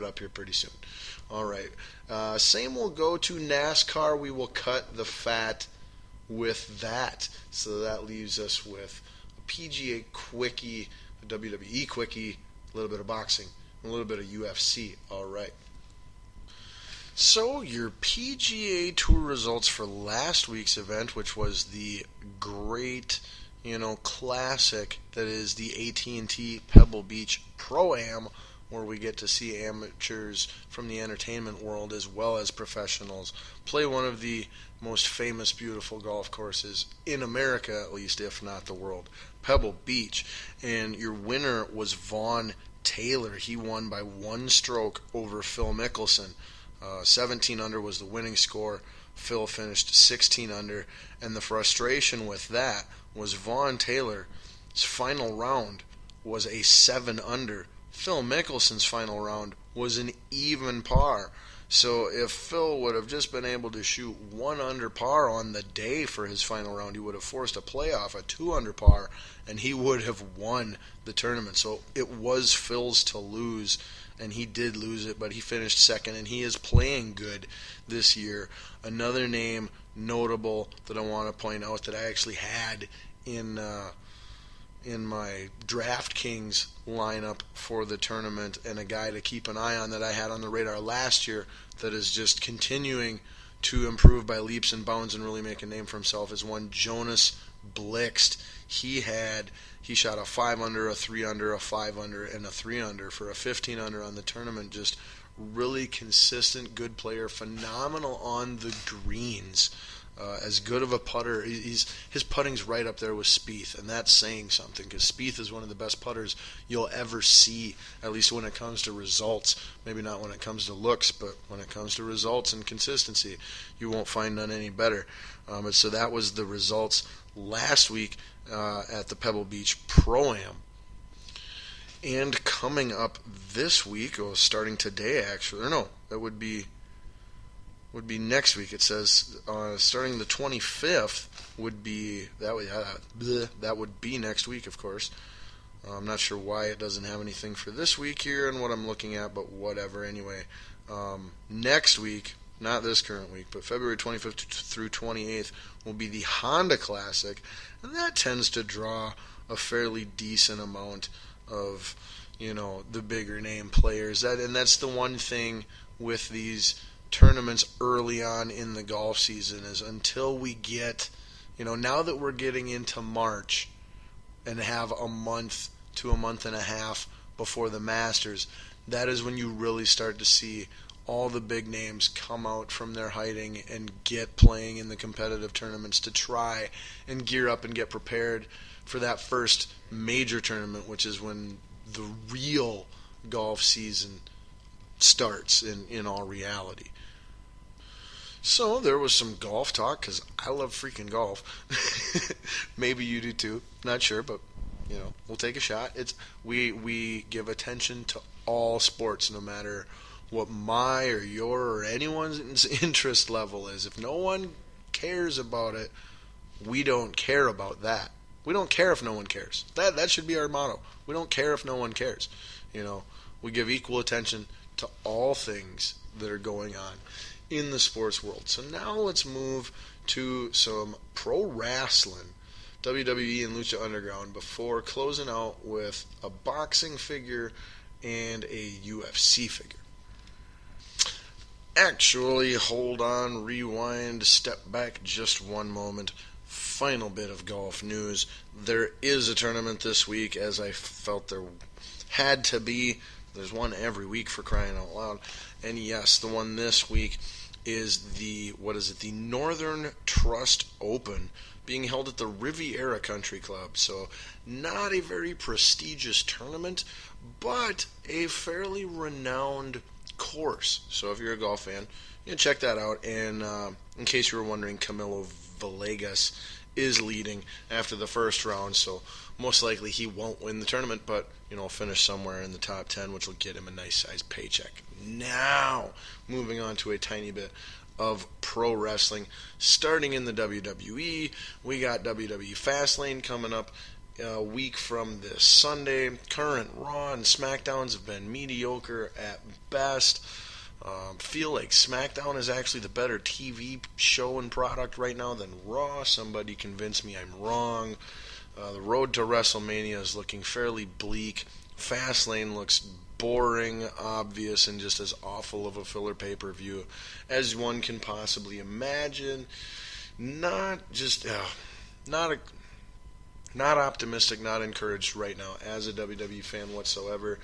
it up here pretty soon. All right. Same will go to NASCAR. We will cut the fat with that. So that leaves us with a PGA quickie, a WWE quickie, a little bit of boxing, and a little bit of UFC. All right. So your PGA Tour results for last week's event, which was the great, classic that is the AT&T Pebble Beach Pro-Am, where we get to see amateurs from the entertainment world as well as professionals play one of the most famous, beautiful golf courses in America, at least, if not the world, Pebble Beach. And your winner was Vaughn Taylor. He won by one stroke over Phil Mickelson. 17 under was the winning score. Phil finished 16 under. And the frustration with that was Vaughn Taylor's final round was a 7 under. Phil Mickelson's final round was an even par. So if Phil would have just been able to shoot 1 under par on the day for his final round, he would have forced a playoff, a 2 under par, and he would have won the tournament. So it was Phil's to lose, and he did lose it, but he finished second, and he is playing good this year. Another name notable that I want to point out that I actually had in my DraftKings lineup for the tournament, and a guy to keep an eye on that I had on the radar last year that is just continuing to improve by leaps and bounds and really make a name for himself, is one Jonas Blixt. He shot a 5 under, a 3 under, a 5 under, and a 3 under for a 15 under on the tournament. Just really consistent, good player, phenomenal on the greens. As good of a putter, his putting's right up there with Spieth, and that's saying something, because Spieth is one of the best putters you'll ever see, at least when it comes to results. Maybe not when it comes to looks, but when it comes to results and consistency, you won't find none any better. So that was the results last week at the Pebble Beach Pro-Am. And coming up this week, or starting today actually, or no, that would be next week. It says starting the 25th would be that would be next week, of course. I'm not sure why it doesn't have anything for this week here and what I'm looking at, but whatever. Anyway, next week, not this current week, but February 25th through 28th will be the Honda Classic, and that tends to draw a fairly decent amount of the bigger name players. That's the one thing with these tournaments early on in the golf season, is until we get, now that we're getting into March and have a month to a month and a half before the Masters, that is when you really start to see all the big names come out from their hiding and get playing in the competitive tournaments to try and gear up and get prepared for that first major tournament, which is when the real golf season starts in all reality. So there was some golf talk, because I love freaking golf. Maybe you do too. Not sure, but we'll take a shot. We give attention to all sports, no matter what my or your or anyone's interest level is. If no one cares about it, we don't care about that. We don't care if no one cares. That should be our motto. We don't care if no one cares. We give equal attention to all things that are going on in the sports world. So now let's move to some pro wrestling, WWE and Lucha Underground, before closing out with a boxing figure and a UFC figure. Actually, hold on, rewind, step back just one moment. Final bit of golf news. There is a tournament this week, as I felt there had to be. There's one every week, for crying out loud. And yes, the one this week is the Northern Trust Open, being held at the Riviera Country Club. So not a very prestigious tournament, but a fairly renowned course. So if you're a golf fan, check that out. And in case you were wondering, Camilo Villegas is leading after the first round, so most likely he won't win the tournament, but finish somewhere in the top 10, which will get him a nice sized paycheck. Now, moving on to a tiny bit of pro wrestling, starting in the WWE. We got WWE Fastlane coming up a week from this Sunday. Current Raw and SmackDowns have been mediocre at best. Feel like SmackDown is actually the better TV show and product right now than Raw. Somebody convince me I'm wrong. The road to WrestleMania is looking fairly bleak. Fastlane looks boring, obvious, and just as awful of a filler pay-per-view as one can possibly imagine. Not optimistic, not encouraged right now as a WWE fan whatsoever.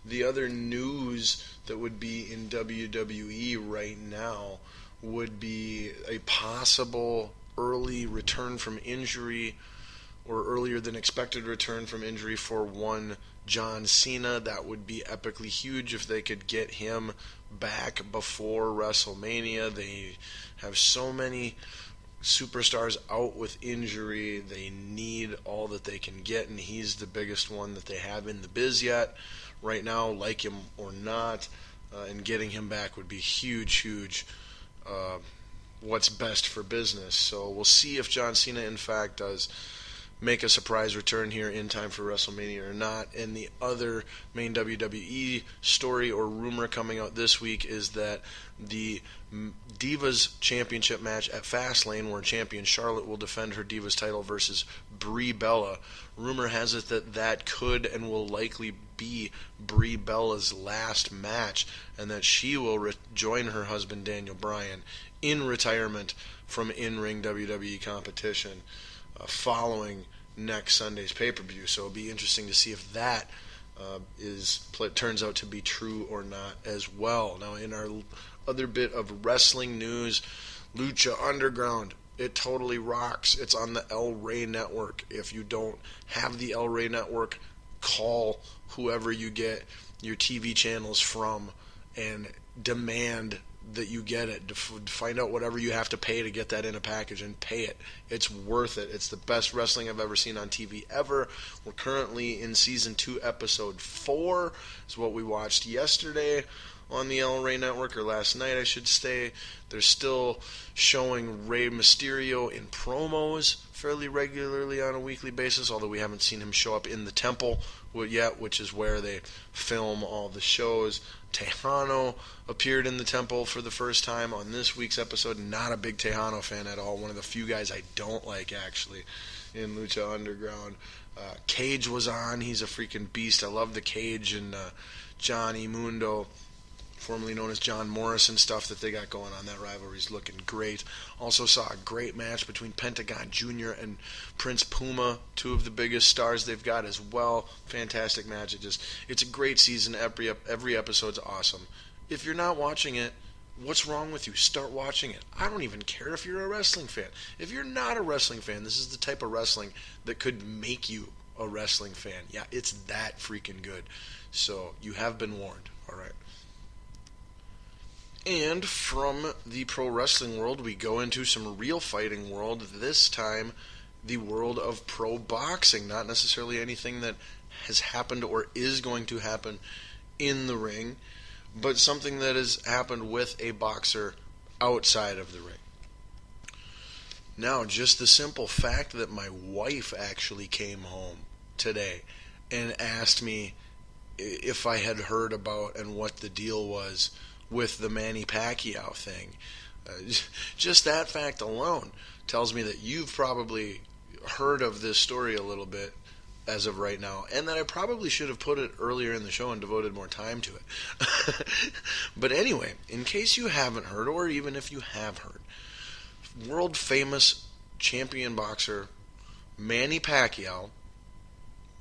The other news that would be in WWE right now would be a possible early return from injury, or earlier than expected return from injury for one John Cena. That would be epically huge if they could get him back before WrestleMania. They have so many superstars out with injury. They need all that they can get, and he's the biggest one that they have in the biz yet right now, like him or not. And getting him back would be huge what's best for business. So we'll see if John Cena in fact does make a surprise return here in time for WrestleMania or not. And the other main WWE story or rumor coming out this week is that the Divas Championship match at Fastlane, where champion Charlotte will defend her Divas title versus Brie Bella, rumor has it that that could and will likely be Brie Bella's last match, and that she will join her husband Daniel Bryan in retirement from in-ring WWE competition following next Sunday's pay-per-view. So it'll be interesting to see if that turns out to be true or not as well. Now, in our other bit of wrestling news, Lucha Underground, it totally rocks. It's on the El Rey Network. If you don't have the El Rey Network, call whoever you get your TV channels from and demand that you get it. Find out whatever you have to pay to get that in a package and pay it. It's worth it. It's the best wrestling I've ever seen on TV ever. We're currently in Season 2, Episode 4. Is what we watched yesterday on the El Rey Network, or last night I should say. They're still showing Rey Mysterio in promos fairly regularly on a weekly basis, although we haven't seen him show up in the temple yet, which is where they film all the shows. Tejano appeared in the temple for the first time on this week's episode. Not a big Tejano fan at all. One of the few guys I don't like, actually, in Lucha Underground. Cage was on. He's a freaking beast. I love the Cage and Johnny Mundo, formerly known as John Morrison, stuff that they got going on. That rivalry's looking great. Also saw a great match between Pentagon Jr. and Prince Puma, two of the biggest stars they've got as well. Fantastic match. It's a great season. Every episode's awesome. If you're not watching it, what's wrong with you? Start watching it. I don't even care if you're a wrestling fan. If you're not a wrestling fan, this is the type of wrestling that could make you a wrestling fan. Yeah, it's that freaking good. So you have been warned. All right. And from the pro wrestling world, we go into some real fighting world, this time the world of pro boxing. Not necessarily anything that has happened or is going to happen in the ring, but something that has happened with a boxer outside of the ring. Now, just the simple fact that my wife actually came home today and asked me if I had heard about and what the deal was with the Manny Pacquiao thing. Just that fact alone tells me that you've probably heard of this story a little bit as of right now, and that I probably should have put it earlier in the show and devoted more time to it. But anyway, in case you haven't heard, or even if you have heard, world famous champion boxer Manny Pacquiao,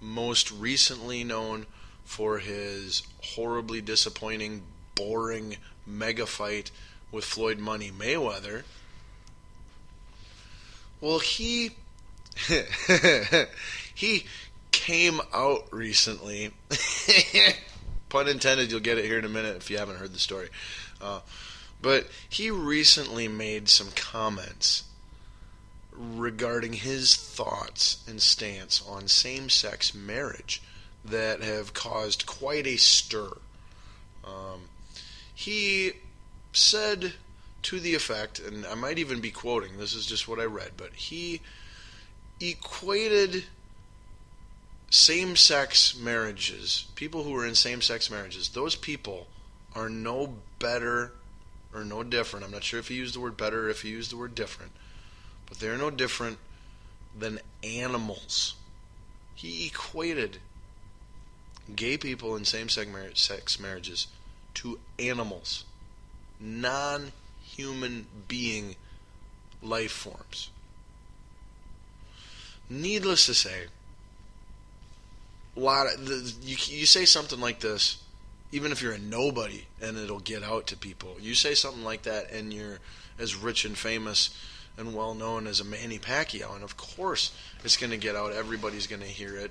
most recently known for his horribly disappointing, boring mega fight with Floyd Money Mayweather. Well, he came out recently. Pun intended, you'll get it here in a minute if you haven't heard the story. But he recently made some comments regarding his thoughts and stance on same-sex marriage that have caused quite a stir. He said to the effect, and I might even be quoting, this is just what I read, but he equated same-sex marriages, people who are in same-sex marriages, those people are no better or no different. I'm not sure if he used the word better or if he used the word different, but they're no different than animals. He equated gay people in same-sex marriages to animals, non-human being life forms. Needless to say, you say something like this, even if you're a nobody, and it'll get out to people. You say something like that, and you're as rich and famous and well known as a Manny Pacquiao, and of course it's going to get out. Everybody's going to hear it.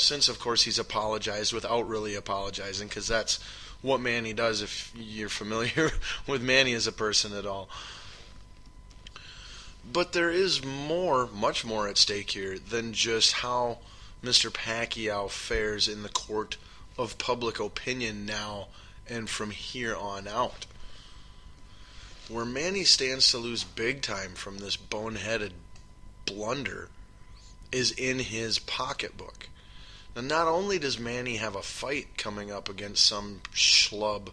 Since of course he's apologized without really apologizing, because that's what Manny does. If you're familiar with Manny as a person at all. But there is much more at stake here than just how Mr. Pacquiao fares in the court of public opinion now and from here on out. Where Manny stands to lose big time from this boneheaded blunder is in his pocketbook. Now, not only does Manny have a fight coming up against some schlub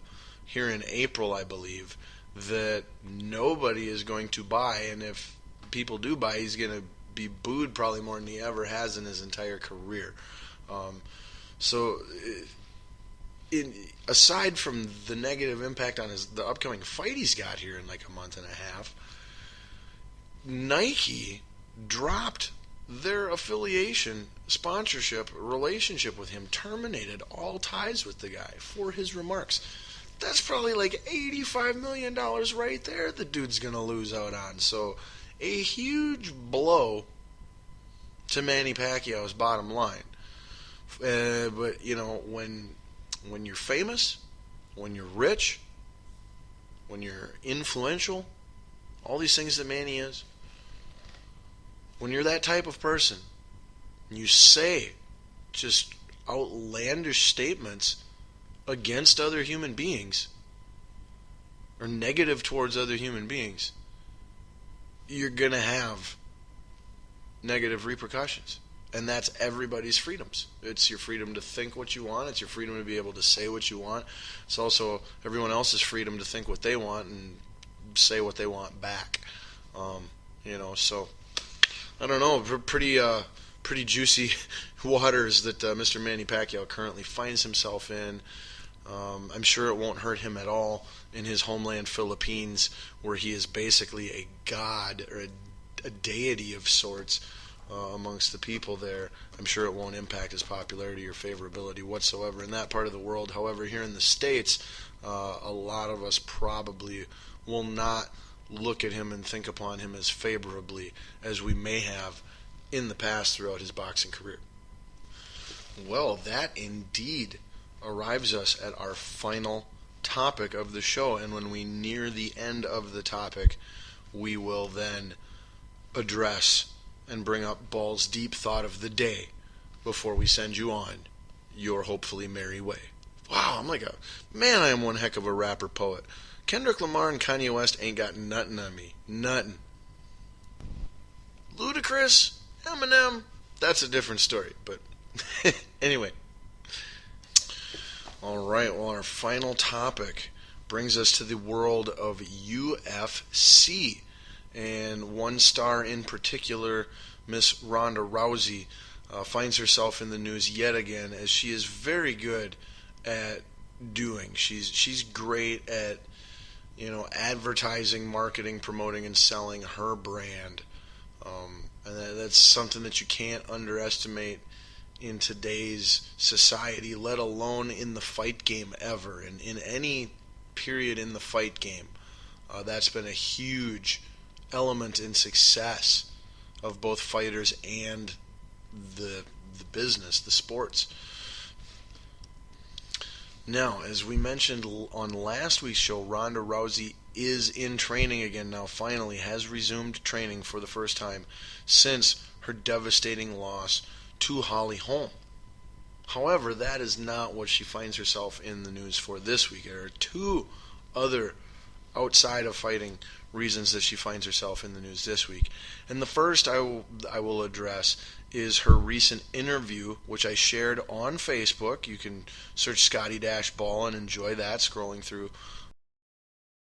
here in April, I believe, that nobody is going to buy, and if people do buy, he's going to be booed probably more than he ever has in his entire career. Aside from the negative impact on the upcoming fight he's got here in like a month and a half, Nike dropped their affiliation, sponsorship, relationship with him, terminated all ties with the guy for his remarks. That's probably like $85 million right there the dude's going to lose out on. So a huge blow to Manny Pacquiao's bottom line. But, when you're famous, when you're rich, when you're influential, all these things that Manny is, when you're that type of person, and you say just outlandish statements against other human beings, or negative towards other human beings, you're going to have negative repercussions. And that's everybody's freedoms. It's your freedom to think what you want. It's your freedom to be able to say what you want. It's also everyone else's freedom to think what they want and say what they want back. So I don't know. Pretty juicy waters that Mr. Manny Pacquiao currently finds himself in. I'm sure it won't hurt him at all in his homeland, Philippines, where he is basically a god or a deity of sorts amongst the people there. I'm sure it won't impact his popularity or favorability whatsoever in that part of the world. However, here in the States, a lot of us probably will not look at him and think upon him as favorably as we may have in the past throughout his boxing career. Well, that indeed arrives us at our final topic of the show, and when we near the end of the topic, we will then address and bring up Ball's deep thought of the day before we send you on your hopefully merry way. Wow, I am one heck of a rapper poet. Kendrick Lamar and Kanye West ain't got nothing on me. Nothing. Ludacris, Eminem, that's a different story. But anyway. Alright, well, our final topic brings us to the world of UFC. And one star in particular, Miss Ronda Rousey, finds herself in the news yet again, as she is very good at doing. She's great at advertising, marketing, promoting, and selling her brand. And that's something that you can't underestimate in today's society, let alone in the fight game ever. And in any period in the fight game, that's been a huge element in success of both fighters and the business, the sports. Now, as we mentioned on last week's show, Ronda Rousey is in training again now, finally has resumed training for the first time since her devastating loss to Holly Holm. However, that is not what she finds herself in the news for this week. There are two other outside of fighting reasons that she finds herself in the news this week. And the first I will address is her recent interview, which I shared on Facebook. You can search Scotty Dash Ball and enjoy that, scrolling through